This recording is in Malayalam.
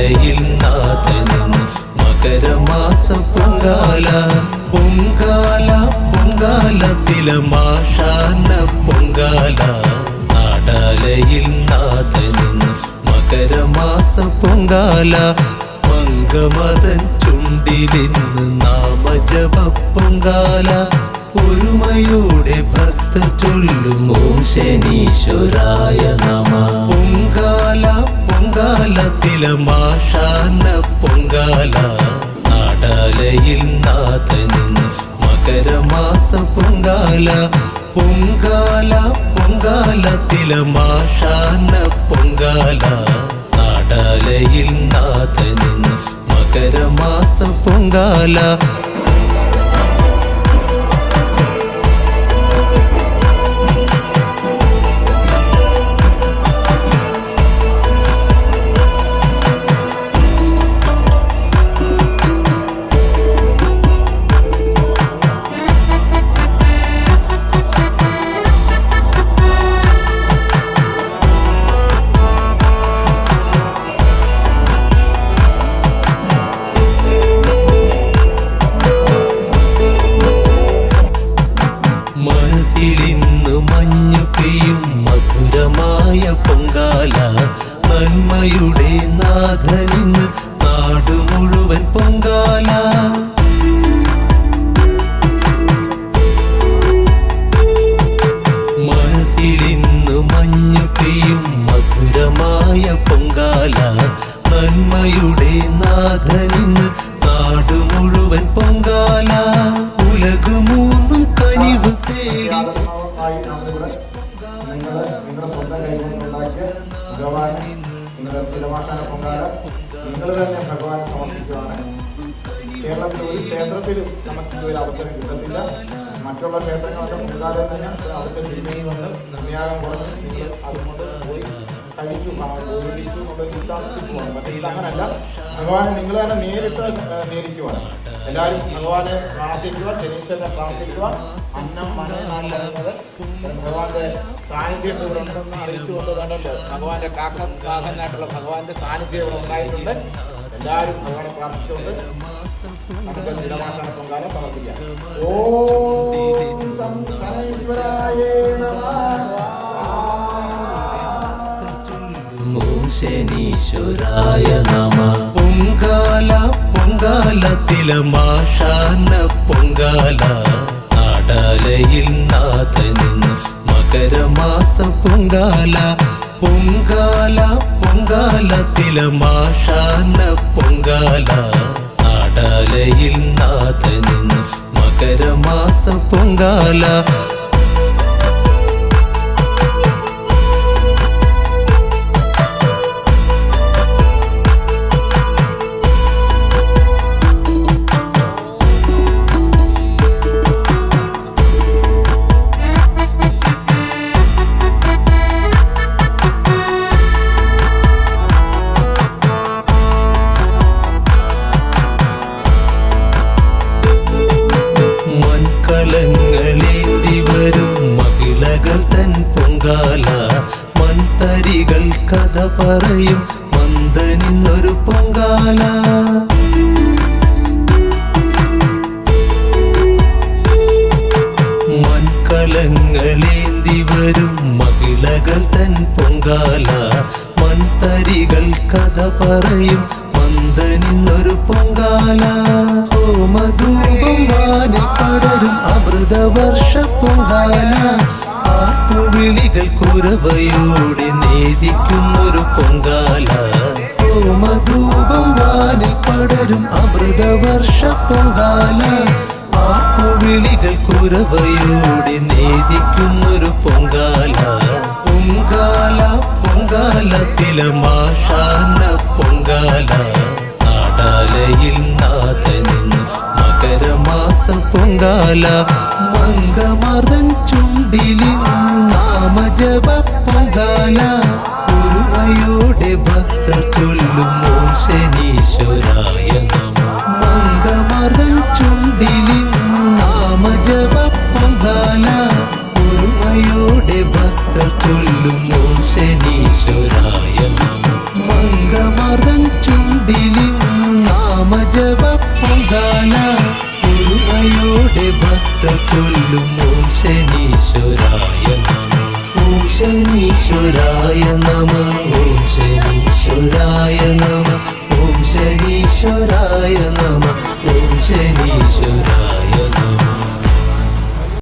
നാടാലയിൽ നാഥനും മകരമാസ പൊങ്കാല പൊങ്കാല പൊങ്കാലത്തിലെ മാഷാന പൊങ്കാല നാടാലയിൽ നാഥനും മകരമാസ പൊങ്കാല മംഗമതൻ ചുണ്ടിലിന്ന് നാമജപ പൊങ്കാല ഒരുമയോടെ ഭക്തർ ചൊല്ലും ഓം ശനീശ്വരായ നമഃ പൊങ്കാല പൊങ്കാലത്തിലെ മാഷാന പൊങ്കാല നാടാലയിൽ നാഥനും മകരമാസ പൊങ്കാല പൊങ്കാല പൊങ്കാലത്തിലെ മാഷാന പൊങ്കാല നാടാലയിൽ നാഥനും മകരമാസ പൊങ്കാല മനസ്സിലിന്നു മഞ്ഞു പെയ്യും മധുരമായ പൊങ്കാല നന്മയുടെ നാഥനിന്ന് നാടു മുഴുവൻ പൊങ്കാല മനസ്സിലിന്നു മഞ്ഞു പെയ്യും മധുരമായ പൊങ്കാല നന്മയുടെ നാഥനിന്ന് നാടു മുഴുവൻ പൊങ്കാല ഉലകമൂന്നും കനിവ് തേടി നിങ്ങൾ തന്നെ ഭഗവാനെ സമർപ്പിക്കുകയാണ്. കേരളത്തിൽ ഒരു ക്ഷേത്രത്തിലും നമുക്ക് ഒരു അവസരം കിട്ടത്തില്ല. മറ്റുള്ള ക്ഷേത്രങ്ങളുടെ പൊങ്കാലം തന്നെ അവിടുത്തെ തിരുമേനി വന്ന് പുണ്യാകം കുറഞ്ഞ് നിങ്ങൾ അതുകൊണ്ട് പോയി കഴിക്കും ഉപയോഗിച്ചു എന്നുള്ള വിശ്വാസത്തിൽ പോകണം. പക്ഷേ ഇതങ്ങനല്ല, ഭഗവാനെ നിങ്ങൾ തന്നെ നേരിട്ട് നേരിക്കുവാണ്. എല്ലാവരും ഭഗവാനെ പ്രാർത്ഥിക്കുക, ശനീശ്വരനെ പ്രാർത്ഥിക്കുക. അന്നം മനസ്സാകുന്നത് ഭഗവാന്റെ സാന്നിധ്യം ഇവിടെ ഉണ്ടെന്ന് അറിയിച്ചുകൊണ്ട് കണ്ടല്ലോ. ഭഗവാന്റെ കാക്കനായിട്ടുള്ള ഭഗവാന്റെ സാന്നിധ്യം ഇവിടെ ഉണ്ടായിട്ടുണ്ട്. എല്ലാവരും ഭഗവാനെ പ്രാർത്ഥിച്ചുകൊണ്ട് നമുക്ക് നിലമാഷാന പൊങ്കാല സമർപ്പിക്കാം. ഓം ശനീശ്വരായ നമഃ. ഓം ശനീശ്വരായ നമഃ പൊങ്കാല പൊങ്കാലത്തിലെ മാഷാന പൊങ്കാല നാടാലയിൽ നാഥനും മകരമാസ പൊങ്കാല പൊങ്കാല പൊങ്കാലത്തിലെ മാഷാന പൊങ്കാല നാടാലയിൽ നാഥനും മകരമാസ പൊങ്കാല മൺകലങ്ങളേന്തി വരും മഹിളകൾ തൻ പൊങ്കാല മൺതരികൾ കഥ പറയും മന്ദനിന്നൊരു പൊങ്കാല മൺകലങ്ങളേന്തി വരും മഹിളകൾ തൻ പൊങ്കാല മൺതരികൾ കഥ പറയും മന്ദനിന്നൊരു പൊങ്കാല ഹോമധൂപം വാനിൽ പടരും അമൃതവർഷ പൊങ്കാല ആർപ്പുവിളികൾ കുരവയോടെ നേദിക്കുന്നൊരു പൊങ്കാല ഹോമധൂപം വാനിൽ പടരും അമൃതവർഷ പൊങ്കാല ആർപ്പുവിളികൾ കുരവയോടെ നേദിക്കുന്നൊരു പൊങ്കാല പൊങ്കാല പൊങ്കാലത്തിലെ മാഷാന പൊങ്കാല നാടാലയിൽ നാഥനും മകരമാസ പൊങ്കാല മംഗമർദ്ദൻ ചുണ്ടിലിന്ന് നാമജപ പൊങ്കാല ഒരുമയോടെ ഭക്തർ ചൊല്ലും ഓം ശനീശ്വരായ നമഃ മംഗമർദ്ദൻ ചുണ്ടിലിന്ന് നാമജപ പൊങ്കാല ഒരുമയോടെ ഭക്തർ ചൊല്ലും ഓം ശനീശ്വരായ നമഃ മംഗമർദ്ദൻ ചുണ്ടിലിന്ന് ശനീശ്വരായ നമ ഓം ശനീശ്വരായ